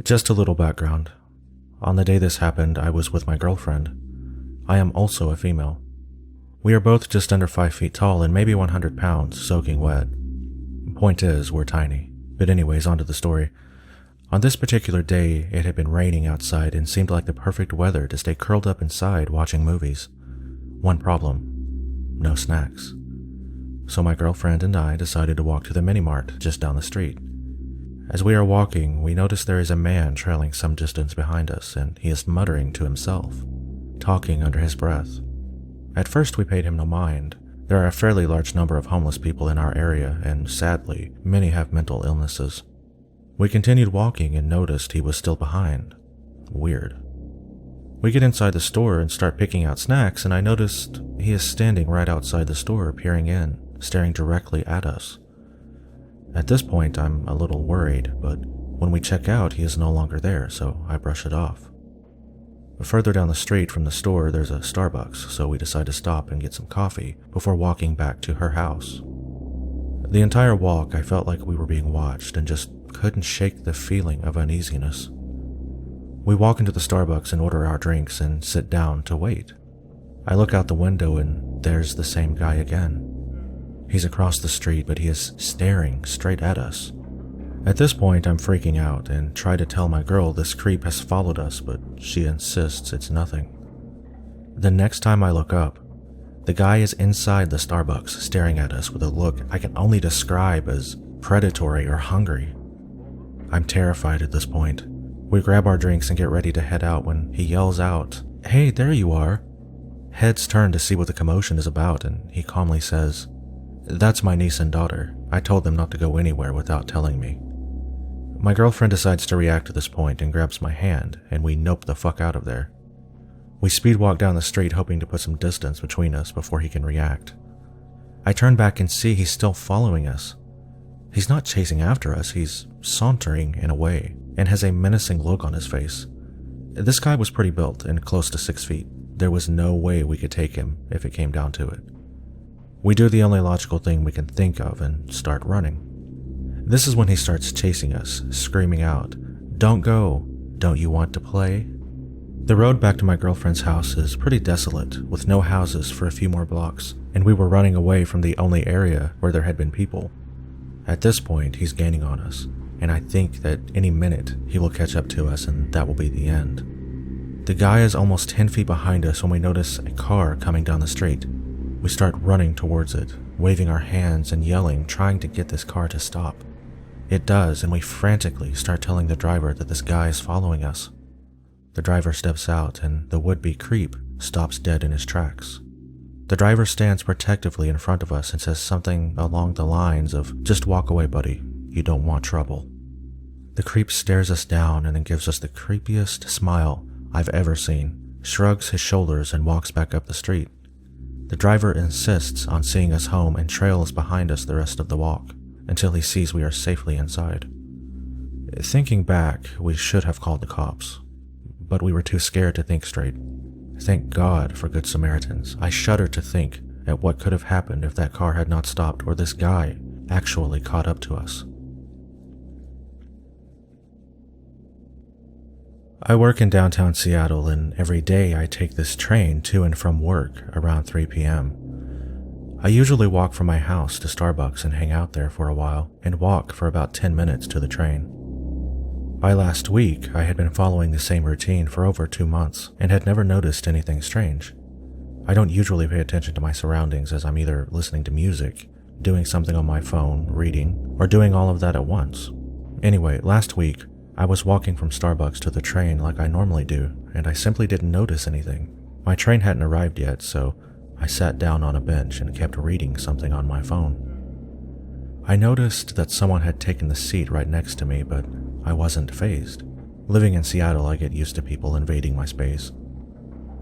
Just a little background. On the day this happened, I was with my girlfriend. I am also a female. We are both just under 5 feet tall and maybe 100 pounds, soaking wet. Point is, we're tiny. But anyways, on to the story. On this particular day, it had been raining outside and seemed like the perfect weather to stay curled up inside watching movies. One problem: no snacks. So my girlfriend and I decided to walk to the mini-mart just down the street. As we are walking, we notice there is a man trailing some distance behind us, and he is muttering to himself, talking under his breath. At first we paid him no mind. There are a fairly large number of homeless people in our area, and sadly, many have mental illnesses. We continued walking and noticed he was still behind. Weird. We get inside the store and start picking out snacks, and I noticed he is standing right outside the store, peering in, staring directly at us. At this point, I'm a little worried, but when we check out, he is no longer there, so I brush it off. Further down the street from the store, there's a Starbucks, so we decide to stop and get some coffee before walking back to her house. The entire walk, I felt like we were being watched and just couldn't shake the feeling of uneasiness. We walk into the Starbucks and order our drinks and sit down to wait. I look out the window and there's the same guy again. He's across the street, but he is staring straight at us. At this point, I'm freaking out and try to tell my girl this creep has followed us, but she insists it's nothing. The next time I look up, the guy is inside the Starbucks staring at us with a look I can only describe as predatory or hungry. I'm terrified at this point. We grab our drinks and get ready to head out when he yells out, "Hey, there you are." Heads turn to see what the commotion is about, and he calmly says, "That's my niece and daughter. I told them not to go anywhere without telling me." My girlfriend decides to react to this point and grabs my hand, and we nope the fuck out of there. We speed walk down the street hoping to put some distance between us before he can react. I turn back and see he's still following us. He's not chasing after us, he's sauntering in a way and has a menacing look on his face. This guy was pretty built and close to 6 feet. There was no way we could take him if it came down to it. We do the only logical thing we can think of and start running. This is when he starts chasing us, screaming out, "Don't go! Don't you want to play?" The road back to my girlfriend's house is pretty desolate, with no houses for a few more blocks, and we were running away from the only area where there had been people. At this point, he's gaining on us, and I think that any minute he will catch up to us and that will be the end. The guy is almost 10 feet behind us when we notice a car coming down the street. We start running towards it, waving our hands and yelling, trying to get this car to stop. It does, and we frantically start telling the driver that this guy is following us. The driver steps out, and the would-be creep stops dead in his tracks. The driver stands protectively in front of us and says something along the lines of, "Just walk away, buddy. You don't want trouble." The creep stares us down and then gives us the creepiest smile I've ever seen, shrugs his shoulders, and walks back up the street. The driver insists on seeing us home and trails behind us the rest of the walk until he sees we are safely inside. Thinking back, we should have called the cops, but we were too scared to think straight. Thank God for Good Samaritans. I shudder to think at what could have happened if that car had not stopped or this guy actually caught up to us. I work in downtown Seattle, and every day I take this train to and from work around 3 p.m. I usually walk from my house to Starbucks and hang out there for a while, and walk for about 10 minutes to the train. By last week, I had been following the same routine for over 2 months and had never noticed anything strange. I don't usually pay attention to my surroundings as I'm either listening to music, doing something on my phone, reading, or doing all of that at once. Anyway, last week, I was walking from Starbucks to the train like I normally do, and I simply didn't notice anything. My train hadn't arrived yet, so I sat down on a bench and kept reading something on my phone. I noticed that someone had taken the seat right next to me, but I wasn't fazed. Living in Seattle, I get used to people invading my space.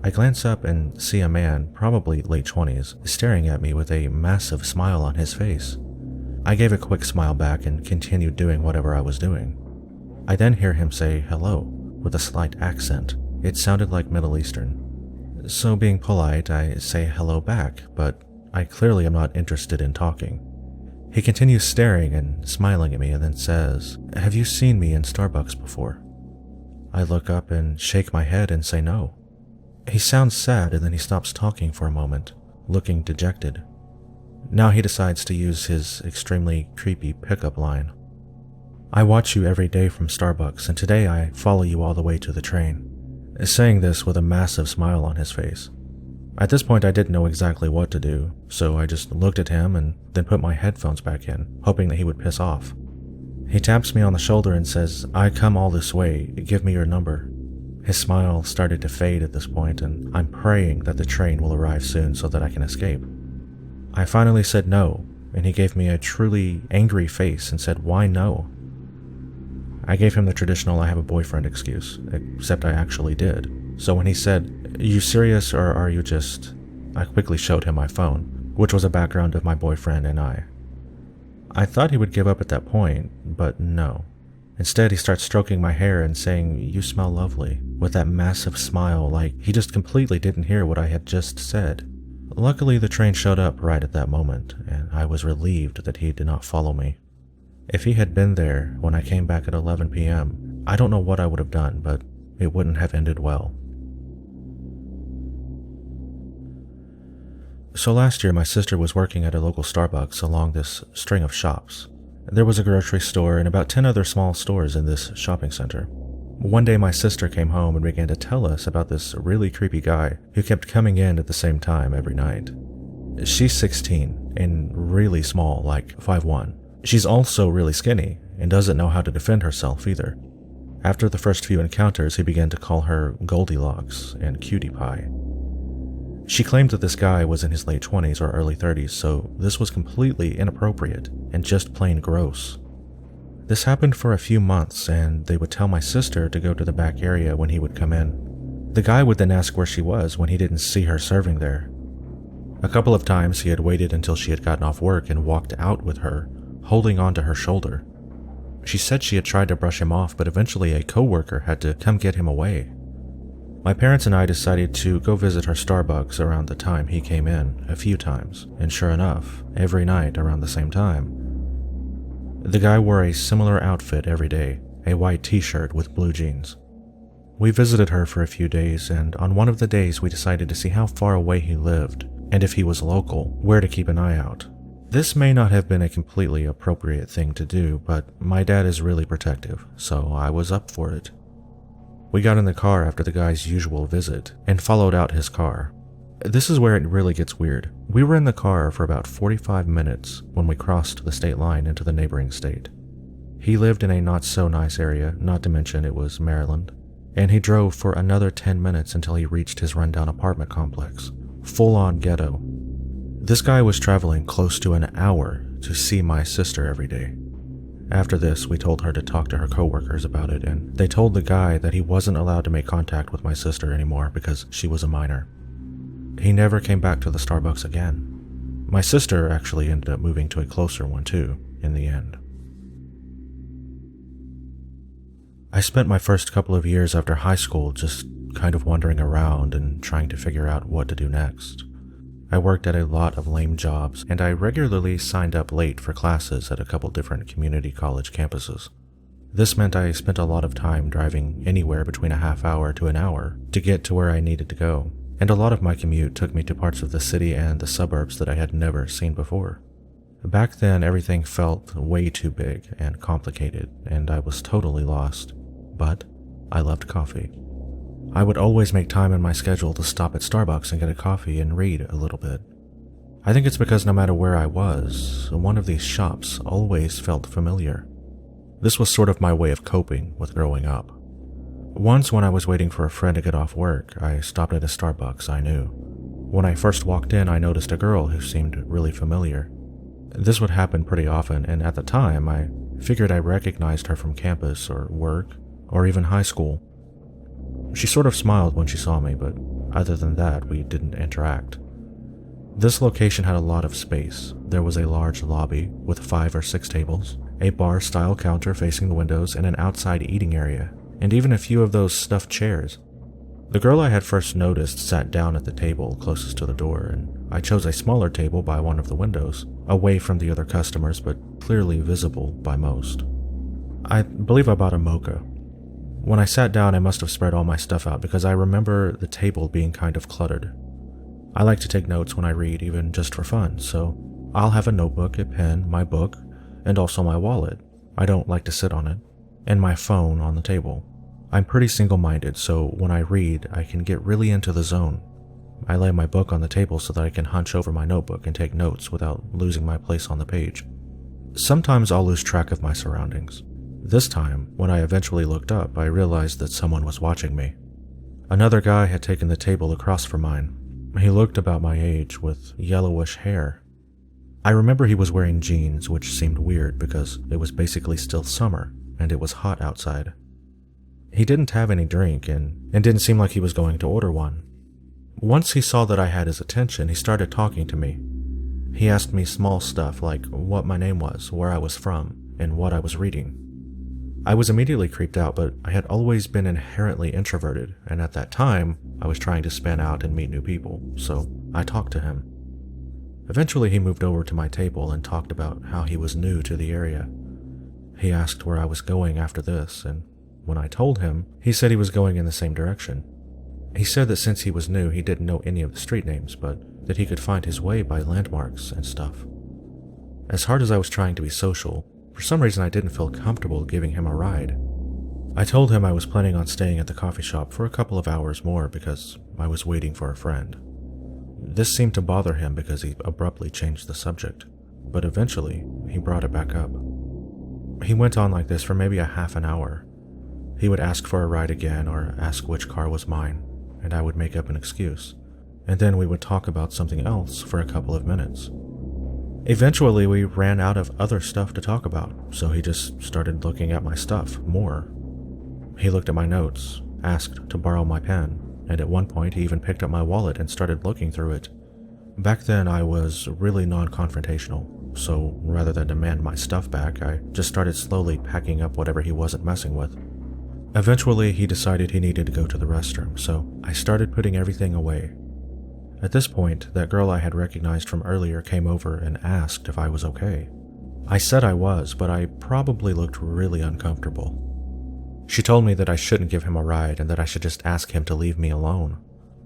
I glance up and see a man, probably late 20s, staring at me with a massive smile on his face. I gave a quick smile back and continued doing whatever I was doing. I then hear him say hello, with a slight accent. It sounded like Middle Eastern. So being polite, I say hello back, but I clearly am not interested in talking. He continues staring and smiling at me and then says, "Have you seen me in Starbucks before?" I look up and shake my head and say no. He sounds sad and then he stops talking for a moment, looking dejected. Now he decides to use his extremely creepy pickup line. "I watch you every day from Starbucks, and today I follow you all the way to the train," saying this with a massive smile on his face. At this point I didn't know exactly what to do, so I just looked at him and then put my headphones back in, hoping that he would piss off. He taps me on the shoulder and says, "I come all this way, give me your number." His smile started to fade at this point, and I'm praying that the train will arrive soon so that I can escape. I finally said no, and he gave me a truly angry face and said, "Why no?" I gave him the traditional "I have a boyfriend" excuse, except I actually did. So when he said, "You serious or are you just..." I quickly showed him my phone, which was a background of my boyfriend and I. I thought he would give up at that point, but no. Instead, he starts stroking my hair and saying, "You smell lovely," with that massive smile like he just completely didn't hear what I had just said. Luckily, the train showed up right at that moment, and I was relieved that he did not follow me. If he had been there when I came back at 11 p.m., I don't know what I would have done, but it wouldn't have ended well. So last year, my sister was working at a local Starbucks along this string of shops. There was a grocery store and about 10 other small stores in this shopping center. One day my sister came home and began to tell us about this really creepy guy who kept coming in at the same time every night. She's 16 and really small, like 5'1". She's also really skinny and doesn't know how to defend herself either. After the first few encounters, he began to call her Goldilocks and Cutie Pie. She claimed that this guy was in his late 20s or early 30s, so this was completely inappropriate and just plain gross. This happened for a few months, and they would tell my sister to go to the back area when he would come in. The guy would then ask where she was when he didn't see her serving there. A couple of times he had waited until she had gotten off work and walked out with her, holding onto her shoulder. She said she had tried to brush him off, but eventually a coworker had to come get him away. My parents and I decided to go visit her Starbucks around the time he came in a few times, and sure enough, every night around the same time. The guy wore a similar outfit every day, a white t-shirt with blue jeans. We visited her for a few days, and on one of the days we decided to see how far away he lived, and if he was local, where to keep an eye out. This may not have been a completely appropriate thing to do, but my dad is really protective, so I was up for it. We got in the car after the guy's usual visit and followed out his car. This is where it really gets weird. We were in the car for about 45 minutes when we crossed the state line into the neighboring state. He lived in a not-so-nice area, not to mention it was Maryland, and he drove for another 10 minutes until he reached his rundown apartment complex. Full-on ghetto. This guy was traveling close to an hour to see my sister every day. After this, we told her to talk to her coworkers about it, and they told the guy that he wasn't allowed to make contact with my sister anymore because she was a minor. He never came back to the Starbucks again. My sister actually ended up moving to a closer one too, in the end. I spent my first couple of years after high school just kind of wandering around and trying to figure out what to do next. I worked at a lot of lame jobs, and I regularly signed up late for classes at a couple different community college campuses. This meant I spent a lot of time driving anywhere between a half hour to an hour to get to where I needed to go, and a lot of my commute took me to parts of the city and the suburbs that I had never seen before. Back then, everything felt way too big and complicated, and I was totally lost. But I loved coffee. I would always make time in my schedule to stop at Starbucks and get a coffee and read a little bit. I think it's because no matter where I was, one of these shops always felt familiar. This was sort of my way of coping with growing up. Once when I was waiting for a friend to get off work, I stopped at a Starbucks I knew. When I first walked in, I noticed a girl who seemed really familiar. This would happen pretty often, and at the time, I figured I recognized her from campus or work or even high school. She sort of smiled when she saw me, but other than that, we didn't interact. This location had a lot of space. There was a large lobby with 5 or 6 tables, a bar-style counter facing the windows, and an outside eating area, and even a few of those stuffed chairs. The girl I had first noticed sat down at the table closest to the door, and I chose a smaller table by one of the windows, away from the other customers, but clearly visible by most. I believe I bought a mocha. When I sat down, I must have spread all my stuff out because I remember the table being kind of cluttered. I like to take notes when I read, even just for fun, so I'll have a notebook, a pen, my book, and also my wallet. I don't like to sit on it, and my phone on the table. I'm pretty single-minded, so when I read, I can get really into the zone. I lay my book on the table so that I can hunch over my notebook and take notes without losing my place on the page. Sometimes I'll lose track of my surroundings. This time, when I eventually looked up, I realized that someone was watching me. Another guy had taken the table across from mine. He looked about my age with yellowish hair. I remember he was wearing jeans, which seemed weird because it was basically still summer and it was hot outside. He didn't have any drink and didn't seem like he was going to order one. Once he saw that I had his attention, he started talking to me. He asked me small stuff like what my name was, where I was from, and what I was reading. I was immediately creeped out, but I had always been inherently introverted, and at that time, I was trying to span out and meet new people, so I talked to him. Eventually, he moved over to my table and talked about how he was new to the area. He asked where I was going after this, and when I told him, he said he was going in the same direction. He said that since he was new, he didn't know any of the street names, but that he could find his way by landmarks and stuff. As hard as I was trying to be social, for some reason I didn't feel comfortable giving him a ride. I told him I was planning on staying at the coffee shop for a couple of hours more because I was waiting for a friend. This seemed to bother him because he abruptly changed the subject, but eventually he brought it back up. He went on like this for maybe a half an hour. He would ask for a ride again or ask which car was mine, and I would make up an excuse, and then we would talk about something else for a couple of minutes. Eventually, we ran out of other stuff to talk about, so he just started looking at my stuff more. He looked at my notes, asked to borrow my pen, and at one point he even picked up my wallet and started looking through it. Back then, I was really non-confrontational, so rather than demand my stuff back, I just started slowly packing up whatever he wasn't messing with. Eventually, he decided he needed to go to the restroom, so I started putting everything away. At this point, that girl I had recognized from earlier came over and asked if I was okay. I said I was, but I probably looked really uncomfortable. She told me that I shouldn't give him a ride and that I should just ask him to leave me alone.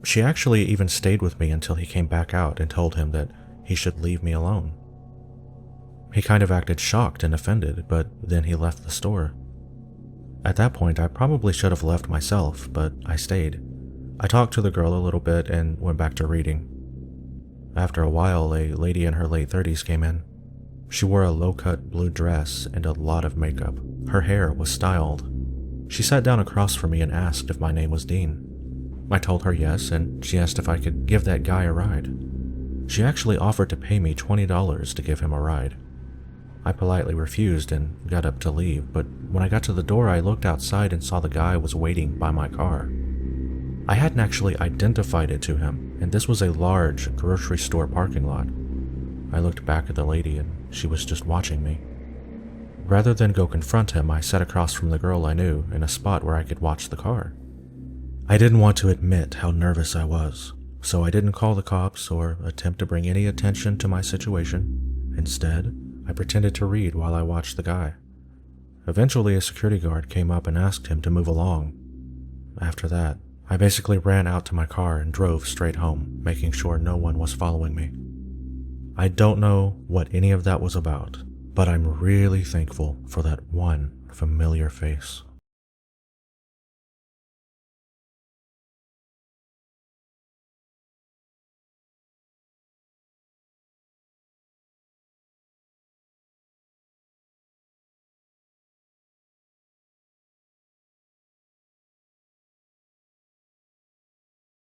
She actually even stayed with me until he came back out and told him that he should leave me alone. He kind of acted shocked and offended, but then he left the store. At that point, I probably should have left myself, but I stayed. I talked to the girl a little bit and went back to reading. After a while, a lady in her late 30s came in. She wore a low-cut blue dress and a lot of makeup. Her hair was styled. She sat down across from me and asked if my name was Dean. I told her yes, and she asked if I could give that guy a ride. She actually offered to pay me $20 to give him a ride. I politely refused and got up to leave, but when I got to the door, I looked outside and saw the guy was waiting by my car. I hadn't actually identified it to him, and this was a large grocery store parking lot. I looked back at the lady and she was just watching me. Rather than go confront him, I sat across from the girl I knew in a spot where I could watch the car. I didn't want to admit how nervous I was, so I didn't call the cops or attempt to bring any attention to my situation. Instead, I pretended to read while I watched the guy. Eventually, a security guard came up and asked him to move along. After that, I basically ran out to my car and drove straight home, making sure no one was following me. I don't know what any of that was about, but I'm really thankful for that one familiar face.